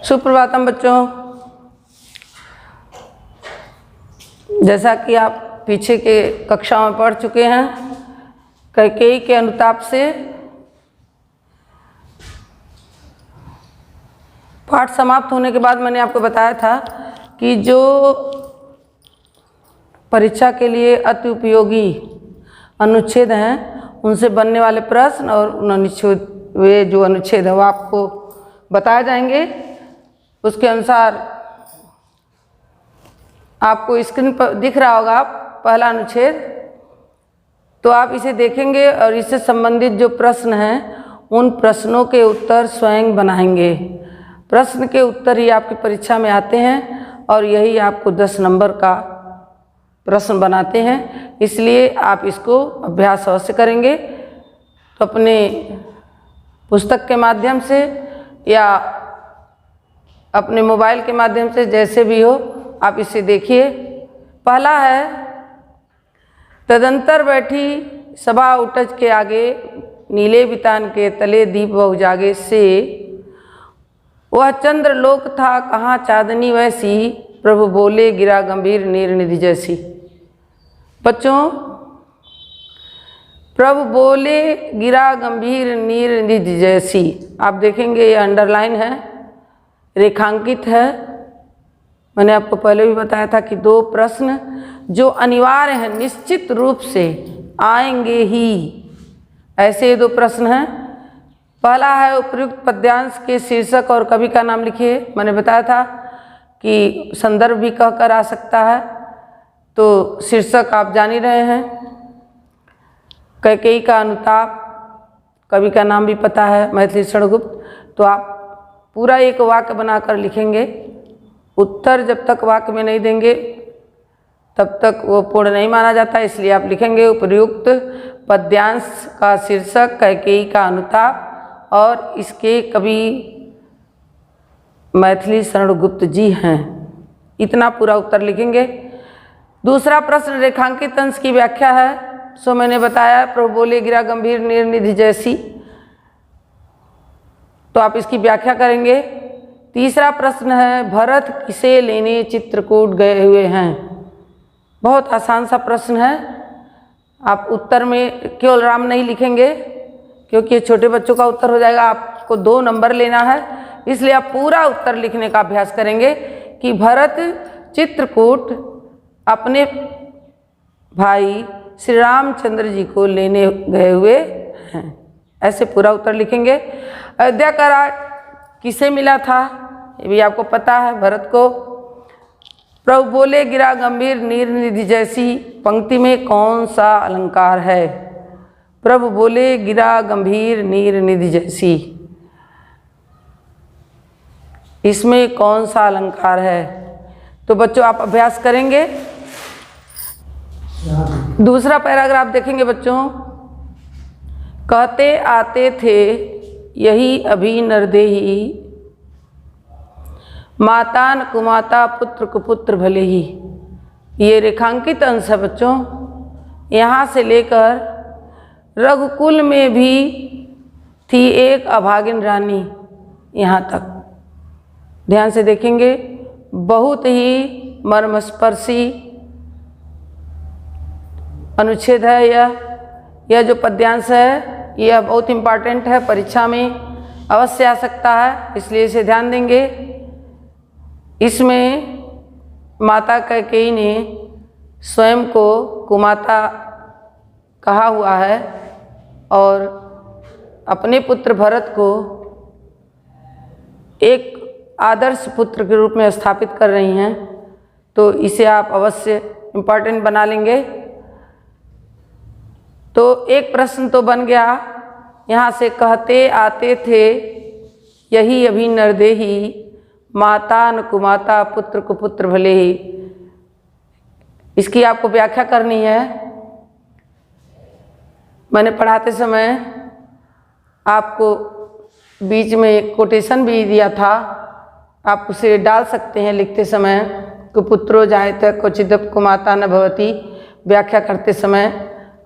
सुप्रभातम बच्चों। जैसा कि आप पीछे के कक्षा में पढ़ चुके हैं, कैकेयी के अनुताप से पाठ समाप्त होने के बाद मैंने आपको बताया था कि जो परीक्षा के लिए अति उपयोगी अनुच्छेद हैं उनसे बनने वाले प्रश्न और उन अनुच्छेद वे जो अनुच्छेद है वो आपको बताए जाएंगे। उसके अनुसार आपको स्क्रीन पर दिख रहा होगा पहला अनुच्छेद, तो आप इसे देखेंगे और इससे संबंधित जो प्रश्न हैं उन प्रश्नों के उत्तर स्वयं बनाएंगे। प्रश्न के उत्तर ही आपकी परीक्षा में आते हैं और यही आपको 10 नंबर का प्रश्न बनाते हैं, इसलिए आप इसको अभ्यास अवश्य करेंगे। तो अपने पुस्तक के माध्यम से या अपने मोबाइल के माध्यम से जैसे भी हो आप इसे देखिए। पहला है, तदंतर बैठी सभा उठज के आगे, नीले बितान के तले दीप बहु जागे से, वह चंद्रलोक था कहाँ चांदनी वैसी, प्रभु बोले गिरा गंभीर नीर निधि जैसी। बच्चों, प्रभु बोले गिरा गंभीर नीर निधि जैसी, आप देखेंगे ये अंडरलाइन है, रेखांकित है। मैंने आपको पहले भी बताया था कि 2 प्रश्न जो अनिवार्य हैं, निश्चित रूप से आएंगे ही, ऐसे 2 प्रश्न हैं। पहला है, उपयुक्त पद्यांश के शीर्षक और कवि का नाम लिखिए। मैंने बताया था कि संदर्भ भी कहकर आ सकता है, तो शीर्षक आप जान ही रहे हैं। कैकेयी का अनुताप, कवि का नाम भी पता है मैथिली शरण गुप्त। तो आप पूरा एक वाक्य बनाकर लिखेंगे। उत्तर जब तक वाक्य में नहीं देंगे तब तक वो पूर्ण नहीं माना जाता, इसलिए आप लिखेंगे उपयुक्त पद्यांश का शीर्षक कैकेयी का अनुताप और इसके कवि मैथिली शरण गुप्त जी हैं। इतना पूरा उत्तर लिखेंगे। दूसरा प्रश्न रेखांकित अंश की व्याख्या है। सो मैंने बताया प्रभु बोले गिरा गंभीर नीर निधि जैसी, तो आप इसकी व्याख्या करेंगे। तीसरा प्रश्न है, भरत किसे लेने चित्रकूट गए हुए हैं। बहुत आसान सा प्रश्न है। आप उत्तर में केवल राम नहीं लिखेंगे क्योंकि ये छोटे बच्चों का उत्तर हो जाएगा, आपको 2 नंबर लेना है, इसलिए आप पूरा उत्तर लिखने का अभ्यास करेंगे कि भरत चित्रकूट अपने भाई श्री रामचंद्र जी को लेने गए हुए हैं, ऐसे पूरा उत्तर लिखेंगे। अयोध्या का राज किसे मिला था, ये भी आपको पता है, भरत को। प्रभु बोले गिरा गंभीर नीर निधि जैसी पंक्ति में कौन सा अलंकार है। प्रभु बोले गिरा गंभीर नीर निधि जैसी, इसमें कौन सा अलंकार है। तो बच्चों आप अभ्यास करेंगे। दूसरा पैराग्राफ देखेंगे बच्चों, कहते आते थे यही अभी नरदेही, माता न कुमाता पुत्र कुपुत्र भले ही। ये रेखांकित अंश है बच्चों। यहाँ से लेकर रघुकुल में भी थी एक अभागिन रानी, यहाँ तक ध्यान से देखेंगे। बहुत ही मर्मस्पर्शी अनुच्छेद है यह जो पद्यांश है यह बहुत इम्पॉर्टेंट है, परीक्षा में अवश्य आ सकता है, इसलिए इसे ध्यान देंगे। इसमें माता कैकेयी ने स्वयं को कुमाता कहा हुआ है और अपने पुत्र भरत को एक आदर्श पुत्र के रूप में स्थापित कर रही हैं, तो इसे आप अवश्य इम्पॉर्टेंट बना लेंगे। तो एक प्रश्न तो बन गया। यहाँ से कहते आते थे यही अभी नरदेही, माता न कुमाता पुत्र कुपुत्र भले ही, इसकी आपको व्याख्या करनी है। मैंने पढ़ाते समय आपको बीच में एक कोटेशन भी दिया था, आप उसे डाल सकते हैं लिखते समय। कुपुत्रो जायते क्वचिद कुमाता न भवति, व्याख्या करते समय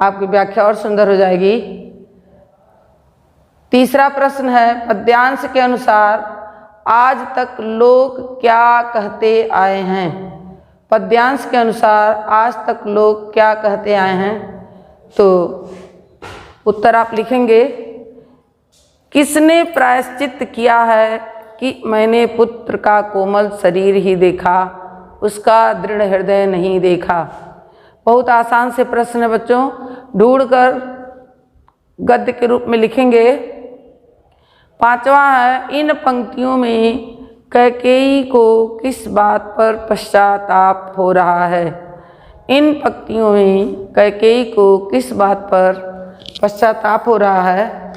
आपकी व्याख्या और सुंदर हो जाएगी। तीसरा प्रश्न है, पद्यांश के अनुसार आज तक लोग क्या कहते आए हैं। पद्यांश के अनुसार आज तक लोग क्या कहते आए हैं। तो उत्तर आप लिखेंगे, किसने प्रायश्चित किया है कि मैंने पुत्र का कोमल शरीर ही देखा, उसका दृढ़ हृदय नहीं देखा। बहुत आसान से प्रश्न है बच्चों, ढूंढकर गद्य के रूप में लिखेंगे। पांचवा है, इन पंक्तियों में कैकेयी को किस बात पर पश्चाताप हो रहा है। इन पंक्तियों में कैकेयी को किस बात पर पश्चाताप हो रहा है।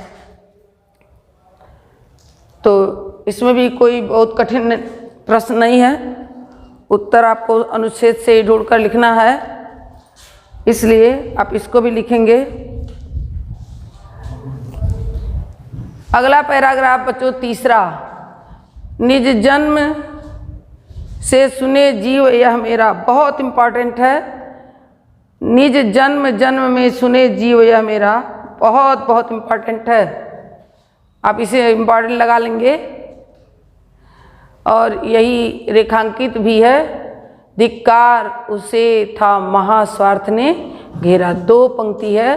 तो इसमें भी कोई बहुत कठिन प्रश्न नहीं है, उत्तर आपको अनुच्छेद से ढूंढकर लिखना है, इसलिए आप इसको भी लिखेंगे। अगला पैराग्राफ बच्चों तीसरा, निज जन्म से सुने जीव यह मेरा, बहुत इम्पॉर्टेंट है। निज जन्म जन्म में सुने जीव यह मेरा, बहुत बहुत इम्पॉर्टेंट है, आप इसे इम्पॉर्टेंट लगा लेंगे। और यही रेखांकित भी है, धिक्कार उसे था महास्वार्थ ने घेरा। 2 पंक्ति है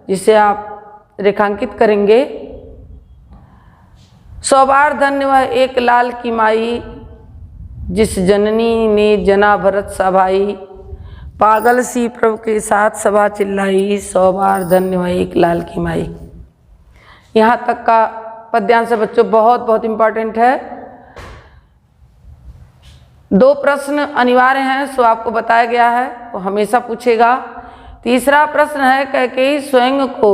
जिसे आप रेखांकित करेंगे। 100 बार धन्य वह एक लाल की माई, जिस जननी ने जना भरत सभाई, पागल सी प्रभु के साथ सभा चिल्लाई, 100 बार धन्य वह एक लाल की माई। यहाँ तक का पद्यांश बच्चों बहुत बहुत इम्पॉर्टेंट है। 2 प्रश्न अनिवार्य हैं, सो आपको बताया गया है, वो हमेशा पूछेगा। तीसरा प्रश्न है, कैकेयी स्वयं को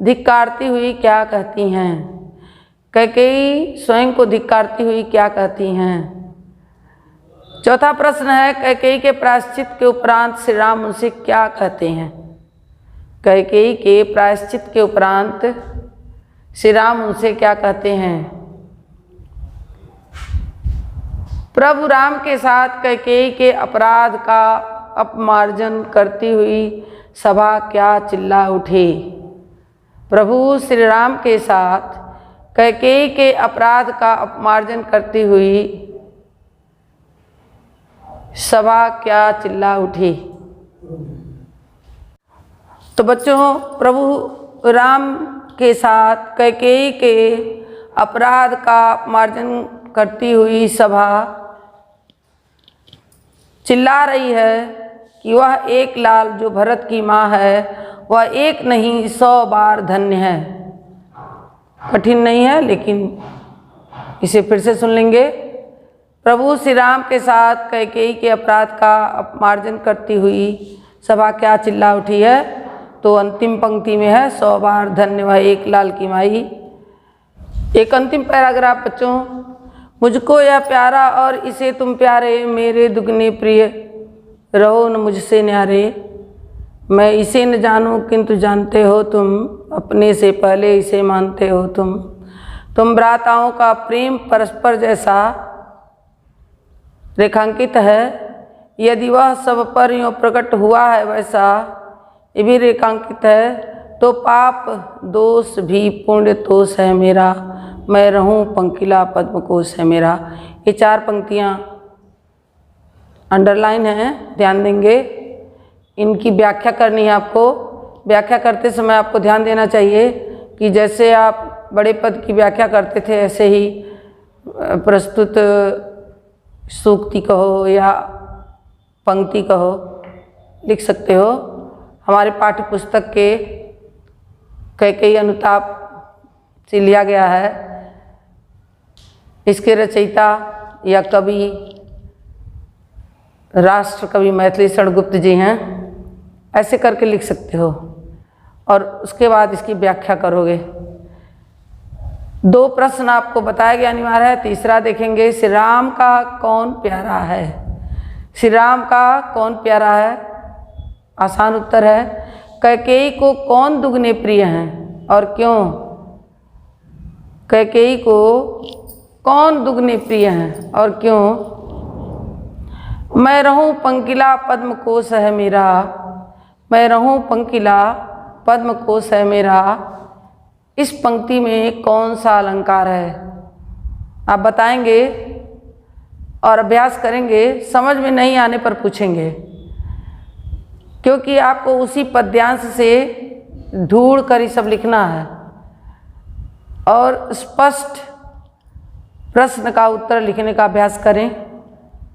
धिक्कारती हुई क्या कहती हैं। कैकेयी स्वयं को धिक्कारती हुई क्या कहती हैं। चौथा प्रश्न है, कैकेयी के प्रायश्चित के उपरांत श्री राम उनसे क्या कहते हैं। कैकेयी के प्रायश्चित के उपरांत श्री राम उनसे क्या कहते हैं। प्रभु राम के साथ कैकेयी के अपराध का अपमार्जन करती हुई सभा क्या चिल्ला उठी। प्रभु श्री राम के साथ कैकेयी के अपराध का अपमार्जन करती हुई सभा क्या चिल्ला उठी। तो बच्चों, प्रभु राम के साथ कैकेयी के अपराध का अपमार्जन करती हुई सभा चिल्ला रही है कि वह एक लाल जो भरत की माँ है, वह एक नहीं 100 बार धन्य है। कठिन नहीं है, लेकिन इसे फिर से सुन लेंगे। प्रभु श्री राम के साथ कैकेयी के अपराध का अपमार्जन करती हुई सभा क्या चिल्ला उठी है। तो अंतिम पंक्ति में है, 100 बार धन्य वह एक लाल की माई। एक अंतिम पैराग्राफ बच्चों, मुझको यह प्यारा और इसे तुम प्यारे, मेरे दुगने प्रिय रहो न मुझसे न्यारे। मैं इसे न जानूं किंतु जानते हो तुम, अपने से पहले इसे मानते हो तुम भ्राताओं का प्रेम परस्पर जैसा रेखांकित है। यदि वह सब पर यूँ प्रकट हुआ है वैसा ये भी रेखांकित है, तो पाप दोष भी पुण्य तोष है मेरा, मैं रहूं पंकिला पद्मकोश है मेरा। ये 4 पंक्तियाँ अंडरलाइन हैं, ध्यान देंगे। इनकी व्याख्या करनी है आपको। व्याख्या करते समय आपको ध्यान देना चाहिए कि जैसे आप बड़े पद की व्याख्या करते थे, ऐसे ही प्रस्तुत सूक्ति कहो या पंक्ति कहो लिख सकते हो। हमारे पाठ्य पुस्तक के कैकेयी अनुताप से लिया गया है। इसके रचयिता या कवि राष्ट्र कवि मैथिली शरण गुप्त जी हैं। ऐसे करके लिख सकते हो और उसके बाद इसकी व्याख्या करोगे। 2 प्रश्न आपको बताया गया अनिवार्य है। तीसरा देखेंगे, श्री राम का कौन प्यारा है। श्री राम का कौन प्यारा है। आसान उत्तर है, कैकेयी को कौन दुगने प्रिय हैं और क्यों। कैकेयी को कौन दुगने प्रिय हैं और क्यों। मैं रहूं पंकिला पद्म कोश है मेरा, मैं रहूं पंकिला पद्म कोश है मेरा। इस पंक्ति में कौन सा अलंकार है। आप बताएंगे और अभ्यास करेंगे, समझ में नहीं आने पर पूछेंगे, क्योंकि आपको उसी पद्यांश से ढूंढ कर ये सब लिखना है और स्पष्ट प्रश्न का उत्तर लिखने का अभ्यास करें।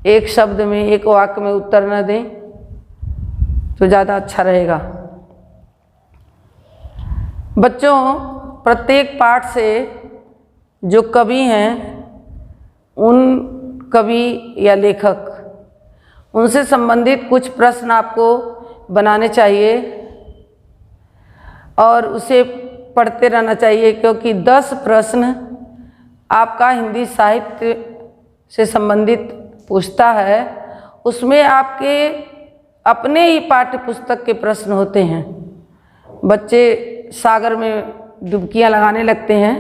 एक शब्द में, एक वाक्य में उत्तर न दें तो ज़्यादा अच्छा रहेगा। बच्चों, प्रत्येक पाठ से जो कवि हैं, उन कवि या लेखक, उनसे संबंधित कुछ प्रश्न आपको बनाने चाहिए और उसे पढ़ते रहना चाहिए, क्योंकि 10 प्रश्न आपका हिंदी साहित्य से संबंधित पूछता है। उसमें आपके अपने ही पाठ्य पुस्तक के प्रश्न होते हैं। बच्चे सागर में डुबकियां लगाने लगते हैं,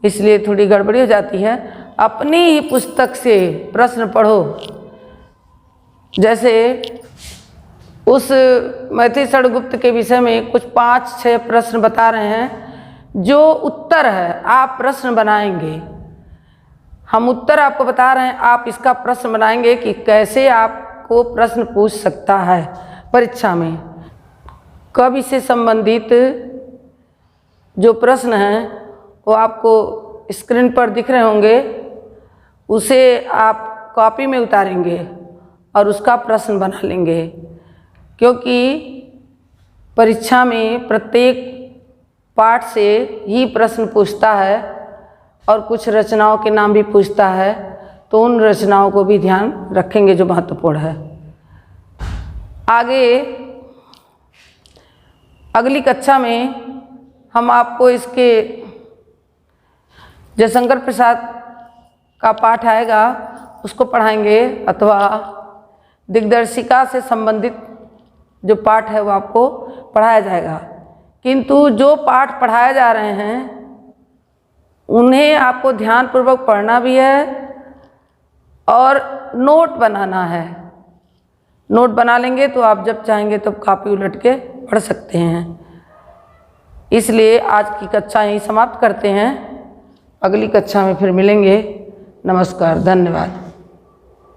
इसलिए थोड़ी गड़बड़ी हो जाती है। अपनी ही पुस्तक से प्रश्न पढ़ो। जैसे उस मैथिली शरण गुप्त के विषय में कुछ 5-6 प्रश्न बता रहे हैं, जो उत्तर है आप प्रश्न बनाएंगे। हम उत्तर आपको बता रहे हैं, आप इसका प्रश्न बनाएंगे कि कैसे आपको प्रश्न पूछ सकता है परीक्षा में। कवि से संबंधित जो प्रश्न हैं वो आपको स्क्रीन पर दिख रहे होंगे, उसे आप कॉपी में उतारेंगे और उसका प्रश्न बना लेंगे, क्योंकि परीक्षा में प्रत्येक पाठ से ही प्रश्न पूछता है और कुछ रचनाओं के नाम भी पूछता है, तो उन रचनाओं को भी ध्यान रखेंगे जो महत्वपूर्ण है। आगे अगली कक्षा में हम आपको इसके जयशंकर प्रसाद का पाठ आएगा, उसको पढ़ाएंगे, अथवा दिग्दर्शिका से संबंधित जो पाठ है वो आपको पढ़ाया जाएगा। किंतु जो पाठ पढ़ाए जा रहे हैं उन्हें आपको ध्यानपूर्वक पढ़ना भी है और नोट बनाना है। नोट बना लेंगे तो आप जब चाहेंगे तब कापी उलट के पढ़ सकते हैं। इसलिए आज की कक्षा यहीं समाप्त करते हैं। अगली कक्षा में फिर मिलेंगे। नमस्कार, धन्यवाद।